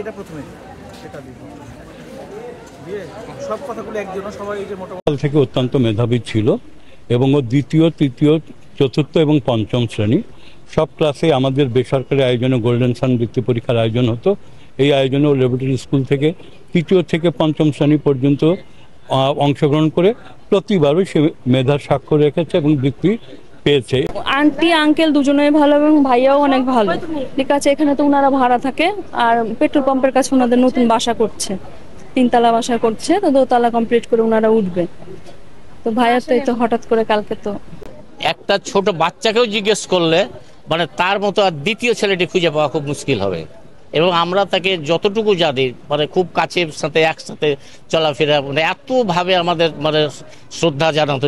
এটা প্রথমে এটা দিয়ে সব কথাগুলো একজন সবাই এই যে মোটামুটি থেকে অত্যন্ত মেধাবী ছিল এবং ও দ্বিতীয়, তৃতীয়, চতুর্থ এবং পঞ্চম শ্রেণী সব ক্লাসে আমাদের বেসরকারি আয়োজনে গোল্ডেন সান বৃত্তি পরীক্ষার আয়োজন হতো। এই আয়োজনে ও ল্যাবরেটরি স্কুল থেকে তৃতীয় থেকে পঞ্চম শ্রেণী পর্যন্ত অংশগ্রহণ করে প্রতিবারই সে মেধার স্বাক্ষর রেখেছে এবং বৃত্তি পেয়েছে। আন্টি আঙ্কেল দুজনেই ভালো এবং ভাইয়াও অনেক ভালো। ঠিক আছে, এখানে তো ওনারা ভাড়া থাকে আর পেট্রোল পাম্পের কাছে ওনাদের নতুন বাসা করছে, 3 তলা বাসা করছে, তো 2 তলা কমপ্লিট করে ওনারা উঠবে। তো ভাইয়া তো এই তো হঠাৎ করে কালকে তো একটা ছোট বাচ্চাকেও জিজ্ঞেস করলে মানে তার মতো আর দ্বিতীয় ছেলেটি খুঁজে পাওয়া খুব মুশকিল হবে। এবং আমরা তাকে যতটুকু জানি মানে খুব কাছের সাথে একসাথে চলাফেরা মানে এতভাবে আমাদের মানে শ্রদ্ধা জানাতো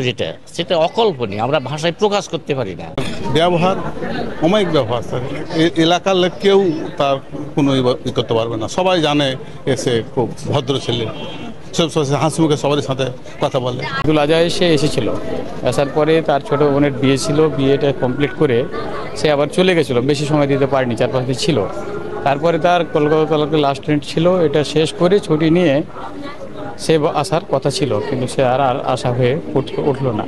সেটা অকল্পনীয়, আমরা ভাষায় প্রকাশ করতে পারি না। ব্যবহার অমায়িক ব্যবহার, এলাকার লোক কেউ তার কোনো ই করতে পারবে না, সবাই জানে এসে খুব ভদ্র ছেলে, সব হাসি মুখে সবার সাথে কথা বলে। ঈদুল আজহায় সে এসেছিল, আসার পরে তার ছোট বোনের বিয়ে ছিল, বিয়েটা কমপ্লিট করে সে আবার চলে গেছিল, বেশি সময় দিতে পারেনি, 4-5 দিন ছিল। তারপরে তার কলকাতা লাস্ট ট্রেন ছিল, এটা শেষ করে ছুটি নিয়ে সে আসার কথা ছিল, কিন্তু সে আর আশা হয়ে উঠলো না।